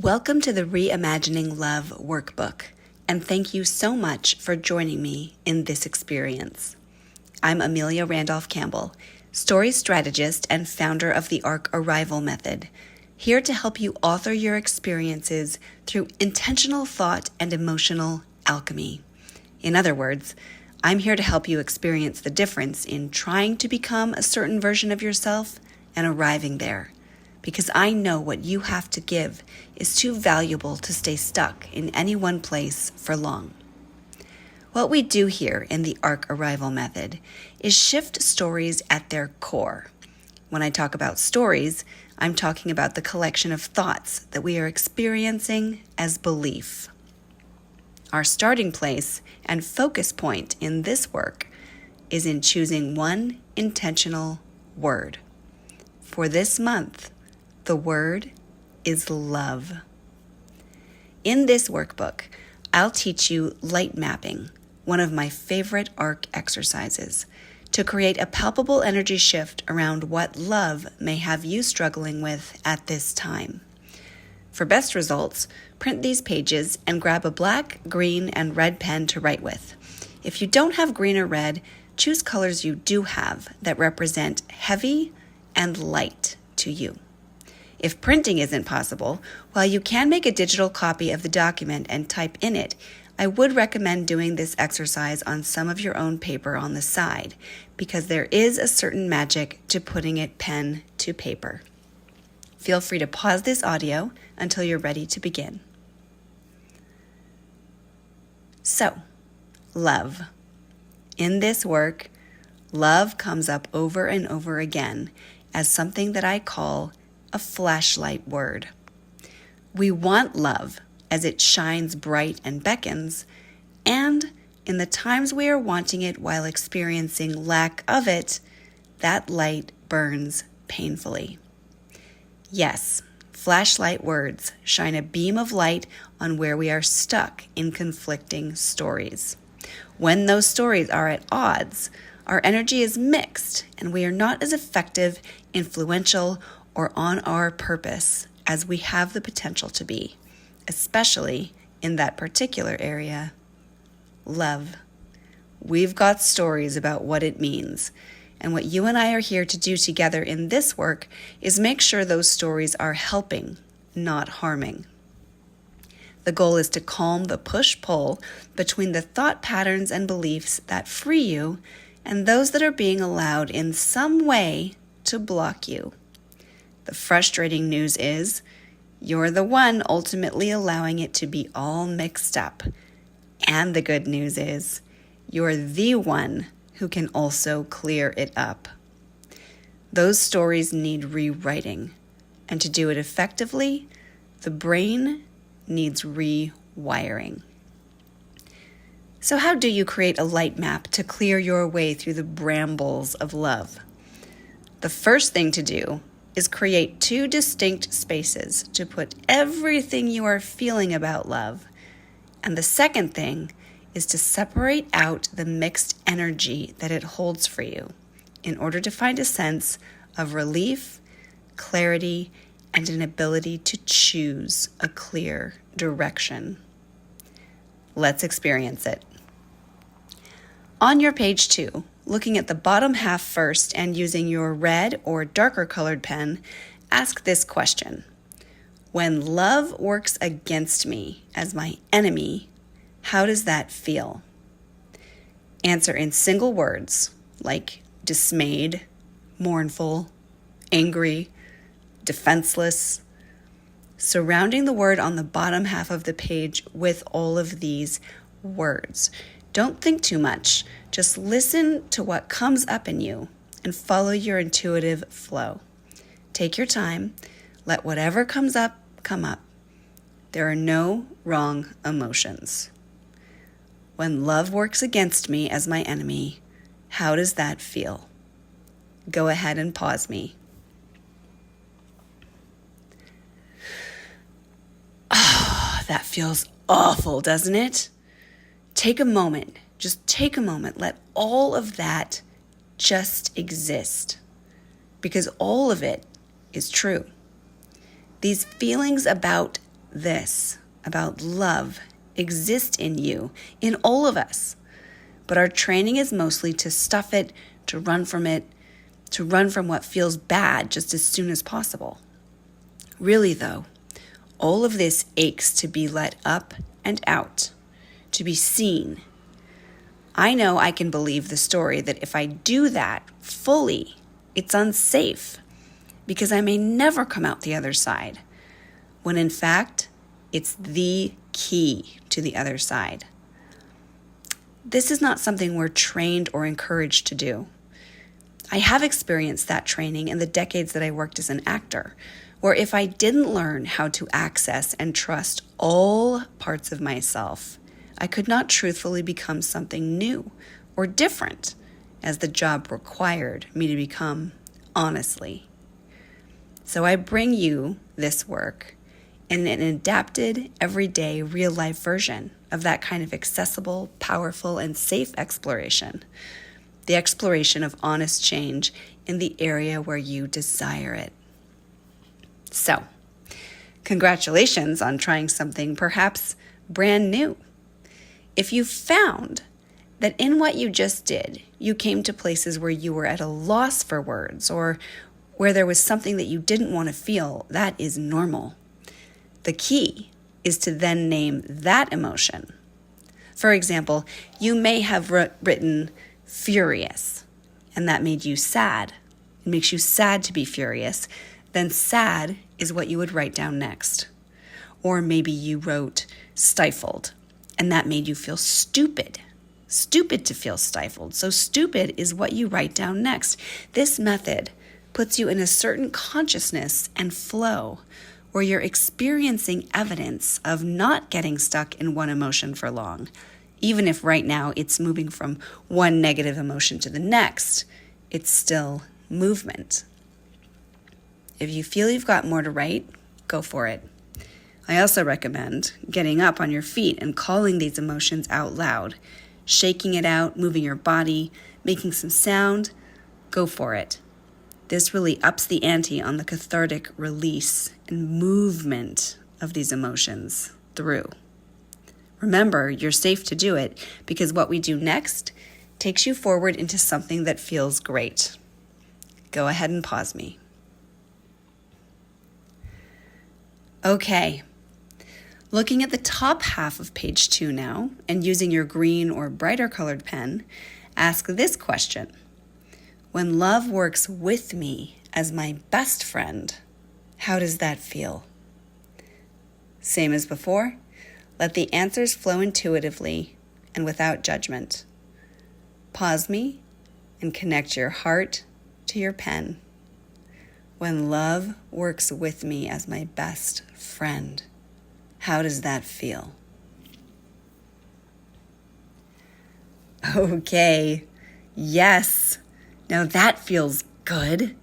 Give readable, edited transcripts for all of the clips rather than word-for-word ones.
Welcome to the Reimagining Love workbook, and thank you so much for joining me in this experience. I'm Amelia Randolph Campbell, story strategist and founder of the ARC Arrival Method, here to help you author your experiences through intentional thought and emotional alchemy. In other words, I'm here to help you experience the difference in trying to become a certain version of yourself and arriving there, because I know what you have to give is too valuable to stay stuck in any one place for long. What we do here in the ARC Arrival Method is shift stories at their core. When I talk about stories, I'm talking about the collection of thoughts that we are experiencing as belief. Our starting place and focus point in this work is in choosing one intentional word. For this month, the word is love. In this workbook, I'll teach you light mapping, one of my favorite ARC exercises, to create a palpable energy shift around what love may have you struggling with at this time. For best results, print these pages and grab a black, green, and red pen to write with. If you don't have green or red, choose colors you do have that represent heavy and light to you. If printing isn't possible, while you can make a digital copy of the document and type in it, I would recommend doing this exercise on some of your own paper on the side, because there is a certain magic to putting it pen to paper. Feel free to pause this audio until you're ready to begin. So, love. In this work, love comes up over and over again as something that I call a flashlight word. We want love as it shines bright and beckons, and in the times we are wanting it while experiencing lack of it, that light burns painfully. Yes, flashlight words shine a beam of light on where we are stuck in conflicting stories. When those stories are at odds, our energy is mixed and we are not as effective, influential, or on our purpose as we have the potential to be, especially in that particular area, love. We've got stories about what it means, and what you and I are here to do together in this work is make sure those stories are helping, not harming. The goal is to calm the push-pull between the thought patterns and beliefs that free you and those that are being allowed in some way to block you. The frustrating news is, you're the one ultimately allowing it to be all mixed up. And the good news is, you're the one who can also clear it up. Those stories need rewriting, and to do it effectively, the brain needs rewiring. So how do you create a light map to clear your way through the brambles of love? The first thing to do is create two distinct spaces to put everything you are feeling about love. And the second thing is to separate out the mixed energy that it holds for you in order to find a sense of relief, clarity, and an ability to choose a clear direction. Let's experience it. On your page 2, looking at the bottom half first and using your red or darker colored pen, ask this question. When love works against me as my enemy, how does that feel? Answer in single words like dismayed, mournful, angry, defenseless, surrounding the word on the bottom half of the page with all of these words. Don't think too much. Just listen to what comes up in you and follow your intuitive flow. Take your time. Let whatever comes up, come up. There are no wrong emotions. When love works against me as my enemy, how does that feel? Go ahead and pause me. That feels awful, doesn't it? Take a moment. Just take a moment. Let all of that just exist, because all of it is true. These feelings about this, about love, exist in you, in all of us. But our training is mostly to stuff it, to run from what feels bad just as soon as possible. Really, though, all of this aches to be let up and out, to be seen. I know I can believe the story that if I do that fully, it's unsafe because I may never come out the other side, when in fact, it's the key to the other side. This is not something we're trained or encouraged to do. I have experienced that training in the decades that I worked as an actor, where if I didn't learn how to access and trust all parts of myself, I could not truthfully become something new or different as the job required me to become honestly. So I bring you this work in an adapted, everyday, real-life version of that kind of accessible, powerful, and safe exploration. The exploration of honest change in the area where you desire it. So, congratulations on trying something perhaps brand new. If you found that in what you just did, you came to places where you were at a loss for words or where there was something that you didn't want to feel, that is normal. The key is to then name that emotion. For example, you may have written furious, and that made you sad. It makes you sad to be furious. Then sad is what you would write down next. Or maybe you wrote stifled, and that made you feel stupid. Stupid to feel stifled. So stupid is what you write down next. This method puts you in a certain consciousness and flow where you're experiencing evidence of not getting stuck in one emotion for long. Even if right now it's moving from one negative emotion to the next, it's still movement. If you feel you've got more to write, go for it. I also recommend getting up on your feet and calling these emotions out loud, shaking it out, moving your body, making some sound. Go for it. This really ups the ante on the cathartic release and movement of these emotions through. Remember, you're safe to do it because what we do next takes you forward into something that feels great. Go ahead and pause me. Okay. Looking at the top half of page 2 now, and using your green or brighter colored pen, ask this question. When love works with me as my best friend, how does that feel? Same as before, let the answers flow intuitively and without judgment. Pause me and connect your heart to your pen. When love works with me as my best friend, how does that feel? Okay, yes. Now that feels good.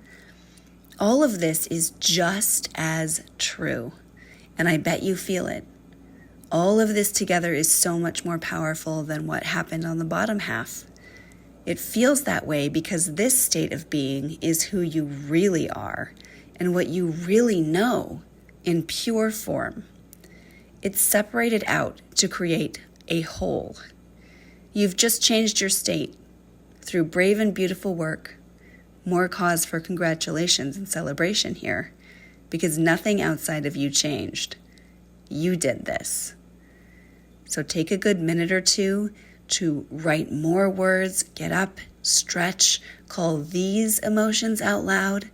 All of this is just as true, and I bet you feel it. All of this together is so much more powerful than what happened on the bottom half. It feels that way because this state of being is who you really are and what you really know in pure form. It's separated out to create a whole. You've just changed your state through brave and beautiful work. More cause for congratulations and celebration here because nothing outside of you changed. You did this. So take a good minute or two to write more words, get up, stretch, call these emotions out loud,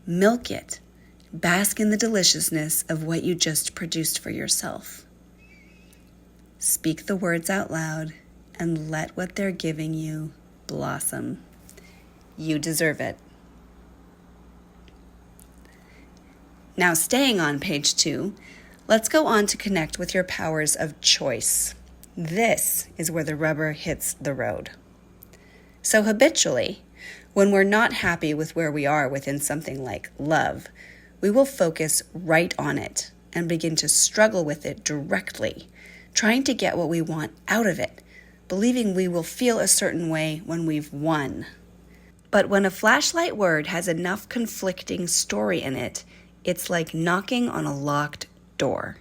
milk it, bask in the deliciousness of what you just produced for yourself. Speak the words out loud and let what they're giving you blossom. You deserve it. Now, staying on page 2, let's go on to connect with your powers of choice. This is where the rubber hits the road. So habitually, when we're not happy with where we are within something like love, we will focus right on it and begin to struggle with it directly, trying to get what we want out of it, believing we will feel a certain way when we've won. But when a flashlight word has enough conflicting story in it, it's like knocking on a locked door.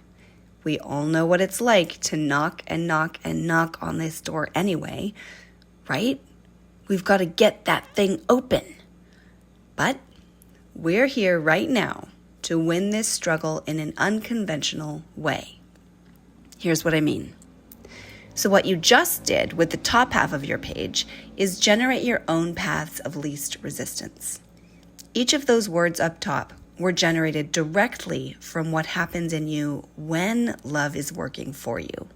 We all know what it's like to knock and knock and knock on this door anyway, right? We've got to get that thing open. But we're here right now to win this struggle in an unconventional way. Here's what I mean. So what you just did with the top half of your page is generate your own paths of least resistance. Each of those words up top were generated directly from what happens in you when love is working for you.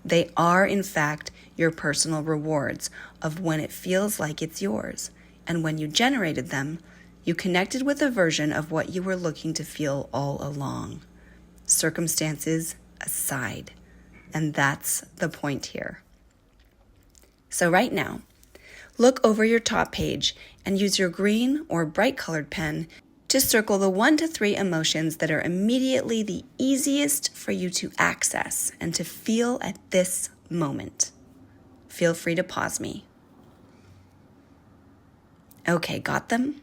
They are, in fact, your personal rewards of when it feels like it's yours. And when you generated them, you connected with a version of what you were looking to feel all along. Circumstances aside. And that's the point here. So right now, look over your top page and use your green or bright colored pen to circle the 1 to 3 emotions that are immediately the easiest for you to access and to feel at this moment. Feel free to pause me. Okay, got them?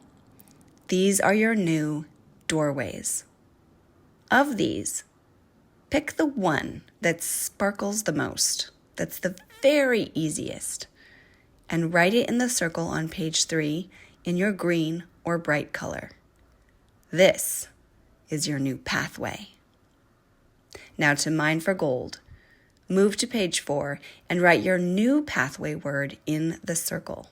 These are your new doorways. Of these, pick the one that sparkles the most, that's the very easiest, and write it in the circle on page 3 in your green or bright color. This is your new pathway. Now to mine for gold. Move to page 4 and write your new pathway word in the circle.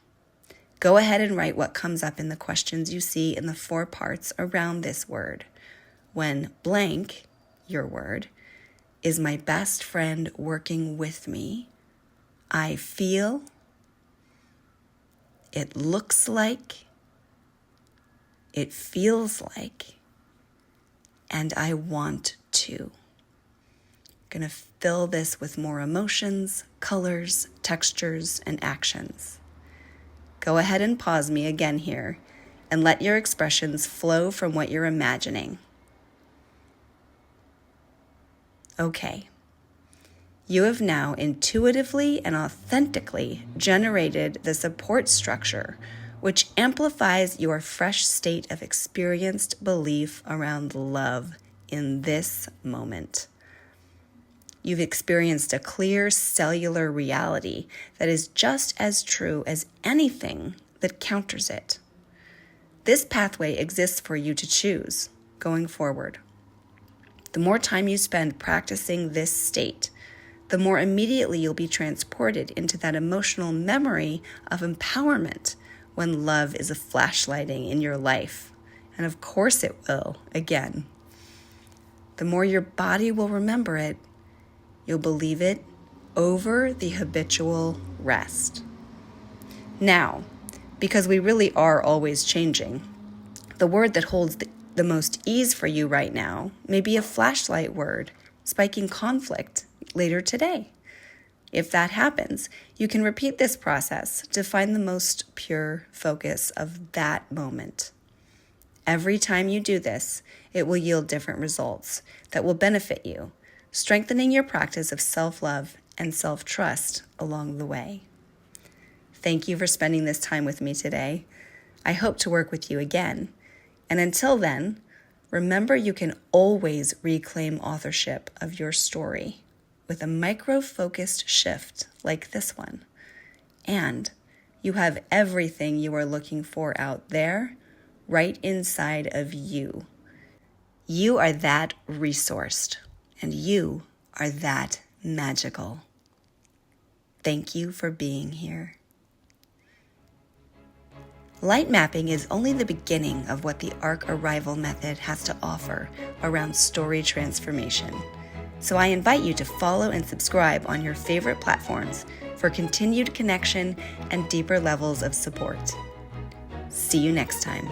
Go ahead and write what comes up in the questions you see in the 4 parts around this word. When blank, your word, is my best friend working with me, I feel, it looks like, it feels like, and I want to. I'm going to fill this with more emotions, colors, textures, and actions. Go ahead and pause me again here and let your expressions flow from what you're imagining. Okay. You have now intuitively and authentically generated the support structure which amplifies your fresh state of experienced belief around love in this moment. You've experienced a clear cellular reality that is just as true as anything that counters it. This pathway exists for you to choose going forward. The more time you spend practicing this state, the more immediately you'll be transported into that emotional memory of empowerment when love is a flashlighting in your life. And of course it will, again. The more your body will remember it, you'll believe it over the habitual rest. Now, because we really are always changing, the word that holds the most ease for you right now may be a flashlight word, spiking conflict later today. If that happens, you can repeat this process to find the most pure focus of that moment. Every time you do this, it will yield different results that will benefit you, strengthening your practice of self-love and self-trust along the way. Thank you for spending this time with me today. I hope to work with you again. And until then, remember you can always reclaim authorship of your story with a micro-focused shift like this one. And you have everything you are looking for out there, right inside of you. You are that resourced, and you are that magical. Thank you for being here. Light mapping is only the beginning of what the ARC Arrival method has to offer around story transformation. So I invite you to follow and subscribe on your favorite platforms for continued connection and deeper levels of support. See you next time.